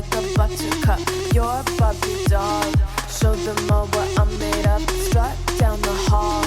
like a buttercup. You're a Barbie doll. Show them all what I'm made of. Strut down the hall.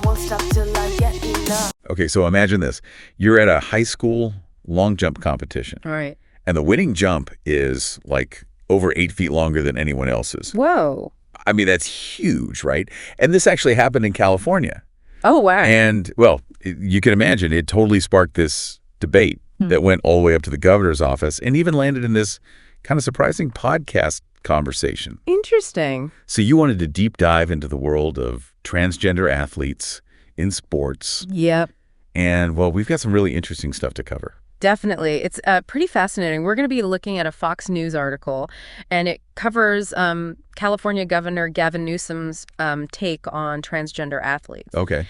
Won't stop till I get enough. Okay, so imagine this. You're at a high school long jump competition. All right. And the winning jump is like over 8 feet longer than anyone else's. Whoa. I mean, that's huge, right? And this actually happened in California. Oh, wow. And, well, you can imagine it totally sparked this debate that went all the way up to the governor's office and even landed in this kind of surprising podcast conversation. Interesting. So you wanted to deep dive into the world of transgender athletes in sports. Yep. And, well, we've got some really interesting stuff to cover. Definitely. It's pretty fascinating. We're going to be looking at a Fox News article, and it covers California Governor Gavin Newsom's take on transgender athletes. Okay.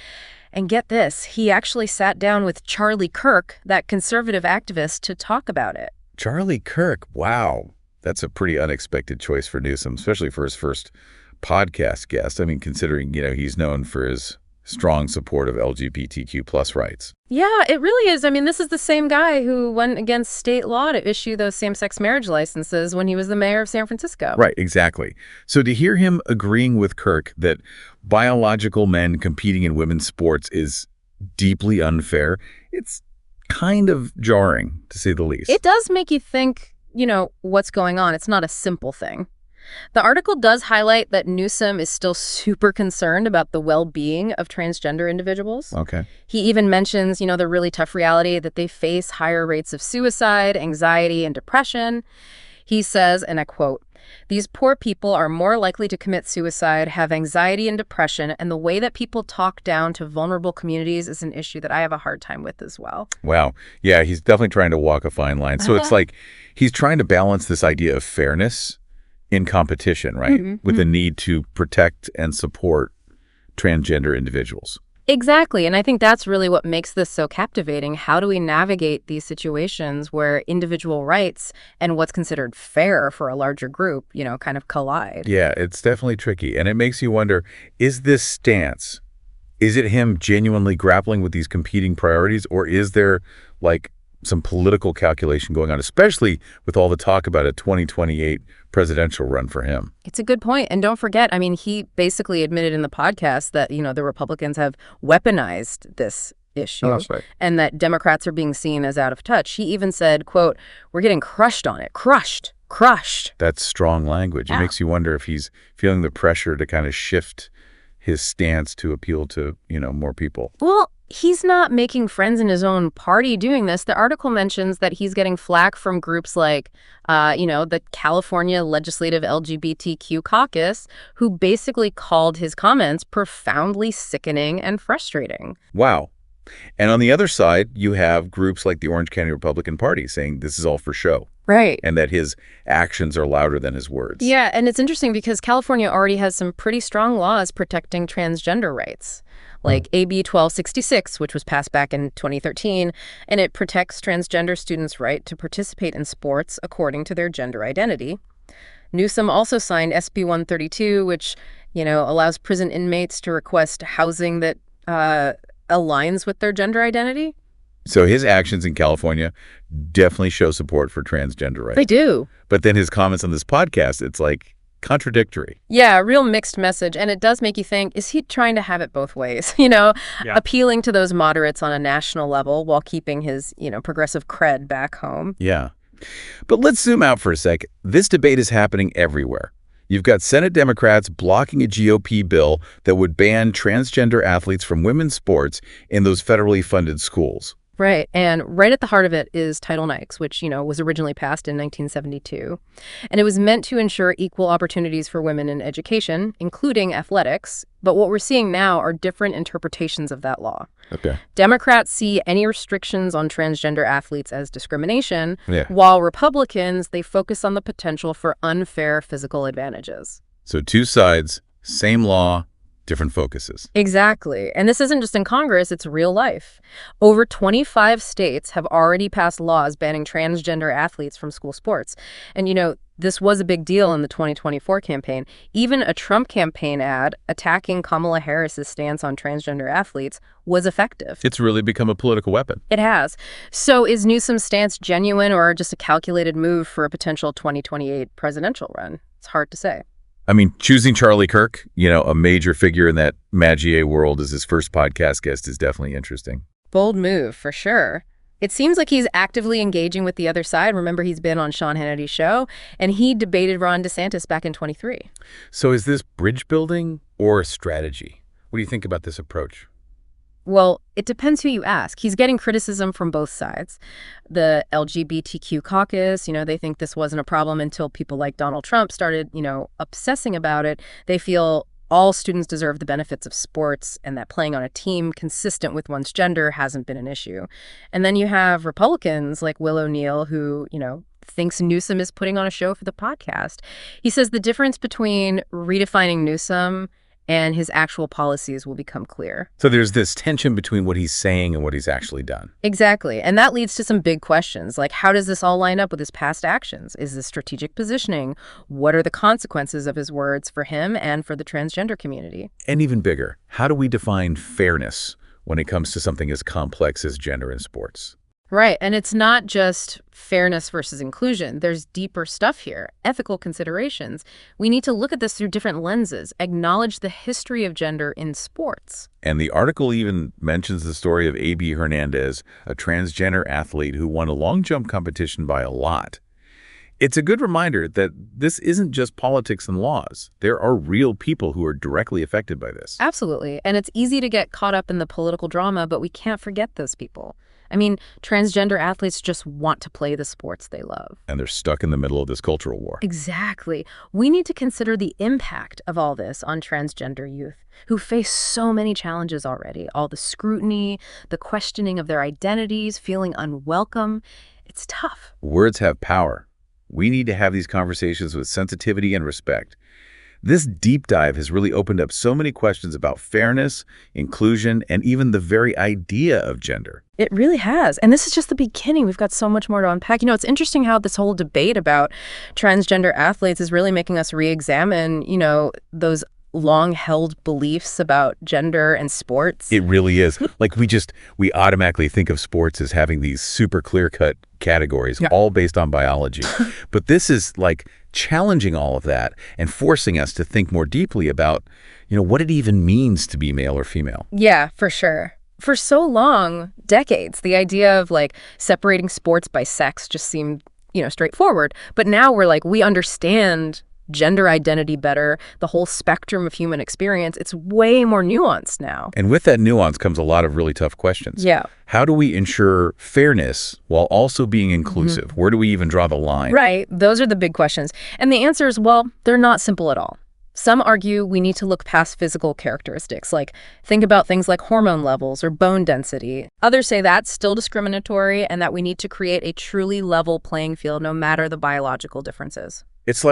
And get this, he actually sat down with Charlie Kirk, that conservative activist, to talk about it. Charlie Kirk. Wow. That's a pretty unexpected choice for Newsom, especially for his first podcast guest. I mean, considering, he's known for his strong support of LGBTQ plus rights. Yeah, it really is. I mean, this is the same guy who went against state law to issue those same-sex marriage licenses when he was the mayor of San Francisco. Right, exactly. So to hear him agreeing with Kirk that biological men competing in women's sports is deeply unfair, it's kind of jarring, to say the least. It does make you think, what's going on. It's not a simple thing. The article does highlight that Newsom is still super concerned about the well-being of transgender individuals. Okay. He even mentions, the really tough reality that they face higher rates of suicide, anxiety, and depression. He says, and I quote, "These poor people are more likely to commit suicide, have anxiety and depression, and the way that people talk down to vulnerable communities is an issue that I have a hard time with as well." Wow. Yeah, he's definitely trying to walk a fine line. So it's like he's trying to balance this idea of fairness in competition, right? With the need to protect and support transgender individuals. Exactly. And I think that's really what makes this so captivating. How do we navigate these situations where individual rights and what's considered fair for a larger group, kind of collide? Yeah, it's definitely tricky. And it makes you wonder, is this stance, is it him genuinely grappling with these competing priorities, or is there some political calculation going on, especially with all the talk about a 2028 presidential run for him? It's a good point. And don't forget, I mean, he basically admitted in the podcast that, the Republicans have weaponized this issue. Oh, that's right. And that Democrats are being seen as out of touch. He even said, quote, "We're getting crushed on it. Crushed. That's strong language. Yeah. It makes you wonder if he's feeling the pressure to kind of shift his stance to appeal to, more people. Well, he's not making friends in his own party doing this. The article mentions that he's getting flack from groups like, the California Legislative LGBTQ Caucus, who basically called his comments profoundly sickening and frustrating. Wow. And on the other side, you have groups like the Orange County Republican Party saying this is all for show. Right. And that his actions are louder than his words. Yeah, and it's interesting because California already has some pretty strong laws protecting transgender rights, like AB 1266, which was passed back in 2013, and it protects transgender students' right to participate in sports according to their gender identity. Newsom also signed SB 132, which, allows prison inmates to request housing that aligns with their gender identity. So his actions in California definitely show support for transgender rights. They do. But then his comments on this podcast, it's contradictory. Yeah, a real mixed message. And it does make you think, is he trying to have it both ways? Appealing to those moderates on a national level while keeping his, progressive cred back home. Yeah. But let's zoom out for a sec. This debate is happening everywhere. You've got Senate Democrats blocking a GOP bill that would ban transgender athletes from women's sports in those federally funded schools. Right. And right at the heart of it is Title IX, which, was originally passed in 1972. And it was meant to ensure equal opportunities for women in education, including athletics. But what we're seeing now are different interpretations of that law. Okay. Democrats see any restrictions on transgender athletes as discrimination, Yeah. while Republicans, they focus on the potential for unfair physical advantages. So two sides, same law, different focuses. Exactly. And this isn't just in Congress, it's real life. Over 25 states have already passed laws banning transgender athletes from school sports. And, This was a big deal in the 2024 campaign. Even a Trump campaign ad attacking Kamala Harris's stance on transgender athletes was effective. It's really become a political weapon. It has. So is Newsom's stance genuine or just a calculated move for a potential 2028 presidential run? It's hard to say. I mean, choosing Charlie Kirk, a major figure in that Magier world as his first podcast guest is definitely interesting. Bold move, for sure. It seems like he's actively engaging with the other side. Remember, he's been on Sean Hannity's show, and he debated Ron DeSantis back in 23. So is this bridge building or a strategy? What do you think about this approach? Well, it depends who you ask. He's getting criticism from both sides. The LGBTQ caucus, they think this wasn't a problem until people like Donald Trump started, obsessing about it. They feel all students deserve the benefits of sports and that playing on a team consistent with one's gender hasn't been an issue. And then you have Republicans like Will O'Neill who, thinks Newsom is putting on a show for the podcast. He says the difference between redefining Newsom and his actual policies will become clear. So there's this tension between what he's saying and what he's actually done. Exactly. And that leads to some big questions, like how does this all line up with his past actions? Is this strategic positioning? What are the consequences of his words for him and for the transgender community? And even bigger, how do we define fairness when it comes to something as complex as gender in sports? Right. And it's not just fairness versus inclusion. There's deeper stuff here, ethical considerations. We need to look at this through different lenses, acknowledge the history of gender in sports. And the article even mentions the story of A.B. Hernandez, a transgender athlete who won a long jump competition by a lot. It's a good reminder that this isn't just politics and laws. There are real people who are directly affected by this. Absolutely. And it's easy to get caught up in the political drama, but we can't forget those people. I mean, transgender athletes just want to play the sports they love. And they're stuck in the middle of this cultural war. Exactly. We need to consider the impact of all this on transgender youth who face so many challenges already. All the scrutiny, the questioning of their identities, feeling unwelcome. It's tough. Words have power. We need to have these conversations with sensitivity and respect. This deep dive has really opened up so many questions about fairness, inclusion, and even the very idea of gender. It really has. And this is just the beginning. We've got so much more to unpack. It's interesting how this whole debate about transgender athletes is really making us re-examine, those long-held beliefs about gender and sports. It really is. Like we automatically think of sports as having these super clear-cut categories, all based on biology. But this is like challenging all of that and forcing us to think more deeply about, what it even means to be male or female. Yeah, for sure. For so long, decades, the idea of separating sports by sex just seemed, straightforward. But now we understand gender identity better, the whole spectrum of human experience. It's way more nuanced now. And with that nuance comes a lot of really tough questions. Yeah. How do we ensure fairness while also being inclusive? Where do we even draw the line? Right. Those are the big questions. And the answer is, well, they're not simple at all. Some argue we need to look past physical characteristics, think about things like hormone levels or bone density. Others say that's still discriminatory and that we need to create a truly level playing field no matter the biological differences. It's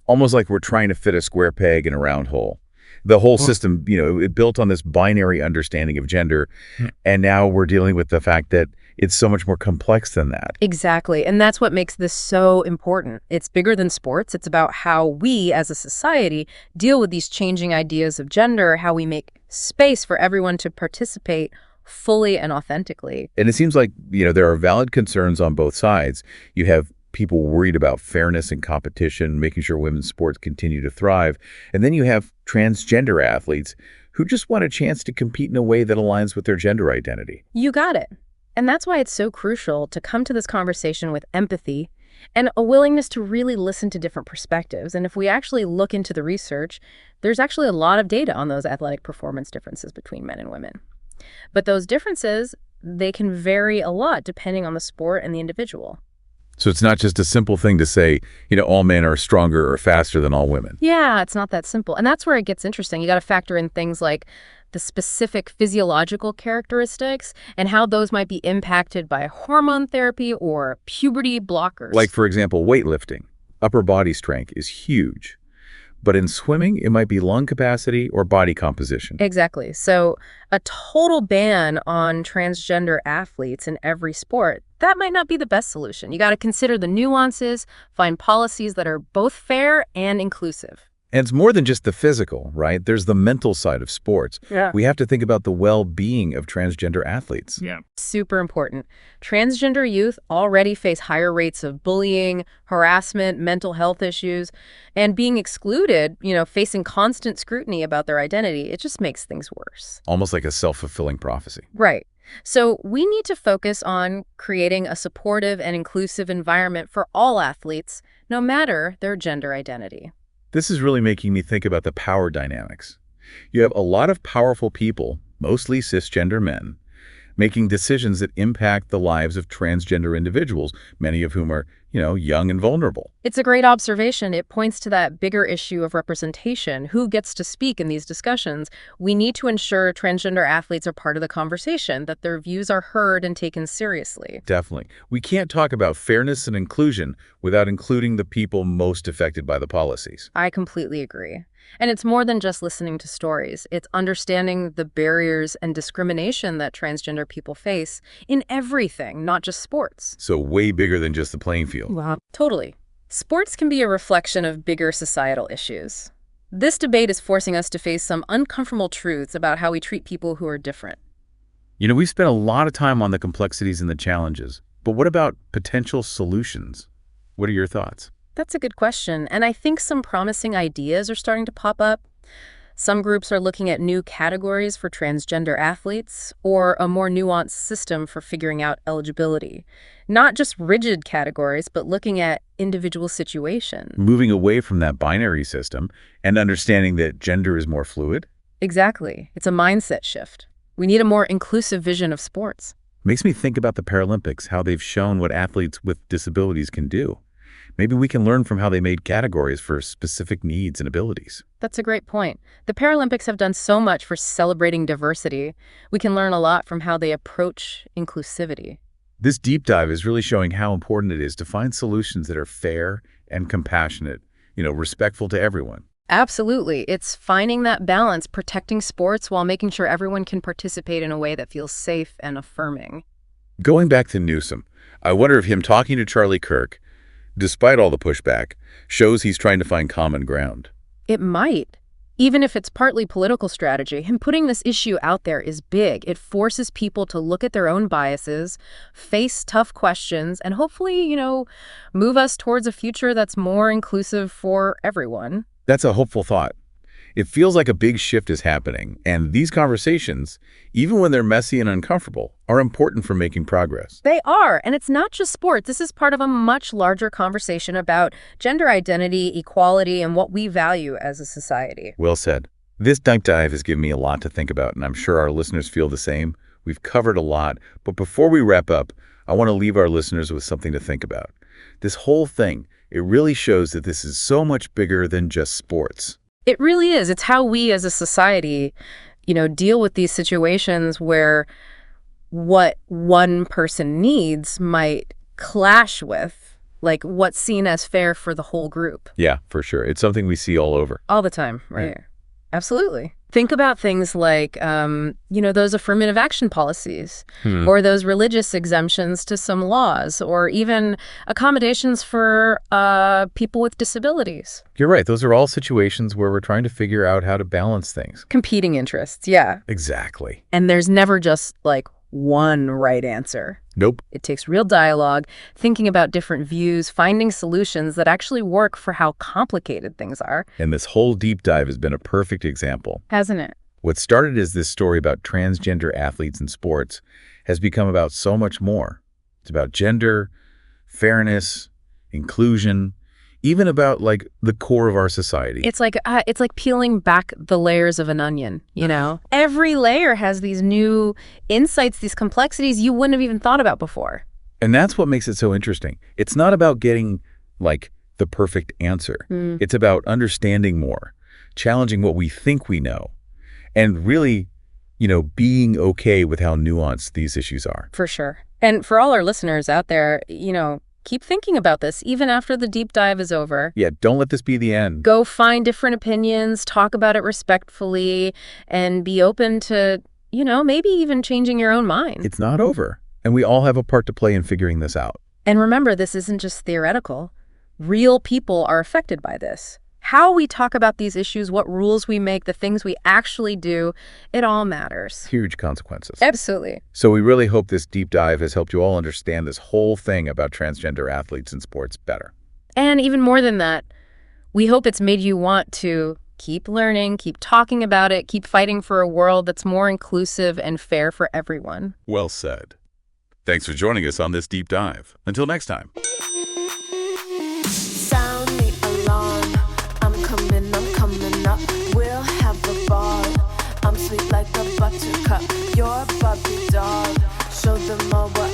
almost like we're trying to fit a square peg in a round hole. The whole system, it built on this binary understanding of gender, and now we're dealing with the fact that it's so much more complex than that. Exactly, and that's what makes this so important. It's bigger than sports. It's about how we, as a society, deal with these changing ideas of gender, how we make space for everyone to participate fully and authentically. And it seems like, there are valid concerns on both sides. You have people worried about fairness and competition, making sure women's sports continue to thrive. And then you have transgender athletes who just want a chance to compete in a way that aligns with their gender identity. You got it. And that's why it's so crucial to come to this conversation with empathy and a willingness to really listen to different perspectives. And if we actually look into the research, there's actually a lot of data on those athletic performance differences between men and women. But those differences, they can vary a lot depending on the sport and the individual. So it's not just a simple thing to say, all men are stronger or faster than all women. Yeah, it's not that simple. And that's where it gets interesting. You got to factor in things like the specific physiological characteristics and how those might be impacted by hormone therapy or puberty blockers. Like, for example, weightlifting. Upper body strength is huge. But in swimming, it might be lung capacity or body composition. Exactly. So a total ban on transgender athletes in every sport, that might not be the best solution. You got to consider the nuances, find policies that are both fair and inclusive. And it's more than just the physical, right? There's the mental side of sports. Yeah. We have to think about the well-being of transgender athletes. Yeah. Super important. Transgender youth already face higher rates of bullying, harassment, mental health issues, and being excluded, facing constant scrutiny about their identity. It just makes things worse. Almost like a self-fulfilling prophecy. Right. So we need to focus on creating a supportive and inclusive environment for all athletes, no matter their gender identity. This is really making me think about the power dynamics. You have a lot of powerful people, mostly cisgender men, making decisions that impact the lives of transgender individuals, many of whom are, young and vulnerable. It's a great observation. It points to that bigger issue of representation. Who gets to speak in these discussions? We need to ensure transgender athletes are part of the conversation, that their views are heard and taken seriously. Definitely. We can't talk about fairness and inclusion without including the people most affected by the policies. I completely agree. And it's more than just listening to stories. It's understanding the barriers and discrimination that transgender people face in everything, not just sports. So way bigger than just the playing field. Wow. Totally. Sports can be a reflection of bigger societal issues. This debate is forcing us to face some uncomfortable truths about how we treat people who are different. We've spent a lot of time on the complexities and the challenges, but what about potential solutions? What are your thoughts? That's a good question, and I think some promising ideas are starting to pop up. Some groups are looking at new categories for transgender athletes or a more nuanced system for figuring out eligibility. Not just rigid categories, but looking at individual situations. Moving away from that binary system and understanding that gender is more fluid? Exactly. It's a mindset shift. We need a more inclusive vision of sports. Makes me think about the Paralympics, how they've shown what athletes with disabilities can do. Maybe we can learn from how they made categories for specific needs and abilities. That's a great point. The Paralympics have done so much for celebrating diversity. We can learn a lot from how they approach inclusivity. This deep dive is really showing how important it is to find solutions that are fair and compassionate, respectful to everyone. Absolutely. It's finding that balance, protecting sports while making sure everyone can participate in a way that feels safe and affirming. Going back to Newsom, I wonder if him talking to Charlie Kirk, despite all the pushback, shows he's trying to find common ground. It might. Even if it's partly political strategy, him putting this issue out there is big. It forces people to look at their own biases, face tough questions, and hopefully, move us towards a future that's more inclusive for everyone. That's a hopeful thought. It feels like a big shift is happening, and these conversations, even when they're messy and uncomfortable, are important for making progress. They are, and it's not just sports. This is part of a much larger conversation about gender identity, equality, and what we value as a society. Well said. This deep dive has given me a lot to think about, and I'm sure our listeners feel the same. We've covered a lot, but before we wrap up, I want to leave our listeners with something to think about. This whole thing, it really shows that this is so much bigger than just sports. It really is. It's how we as a society, deal with these situations where what one person needs might clash with, like, what's seen as fair for the whole group. Yeah, for sure. It's something we see all over. All the time, right? Yeah. Absolutely. Think about things like, those affirmative action policies or those religious exemptions to some laws or even accommodations for people with disabilities. You're right. Those are all situations where we're trying to figure out how to balance things. Competing interests, yeah. Exactly. And there's never just, one right answer. Nope. It takes real dialogue, thinking about different views, finding solutions that actually work for how complicated things are. And this whole deep dive has been a perfect example. Hasn't it? What started as this story about transgender athletes in sports has become about so much more. It's about gender, fairness, inclusion, even about the core of our society. It's like peeling back the layers of an onion, Every layer has these new insights, these complexities you wouldn't have even thought about before. And that's what makes it so interesting. It's not about getting the perfect answer. It's about understanding more, challenging what we think we know, and really, being okay with how nuanced these issues are. For sure. And for all our listeners out there, keep thinking about this even after the deep dive is over. Yeah, don't let this be the end. Go find different opinions, talk about it respectfully, and be open to, maybe even changing your own mind. It's not over, and we all have a part to play in figuring this out. And remember, this isn't just theoretical. Real people are affected by this. How we talk about these issues, what rules we make, the things we actually do, it all matters. Huge consequences. Absolutely. So we really hope this deep dive has helped you all understand this whole thing about transgender athletes in sports better. And even more than that, we hope it's made you want to keep learning, keep talking about it, keep fighting for a world that's more inclusive and fair for everyone. Well said. Thanks for joining us on this deep dive. Until next time. Sound the alarm. I'm coming up. We'll have a ball. I'm sweet like a buttercup. You're a Barbie doll. Show them all what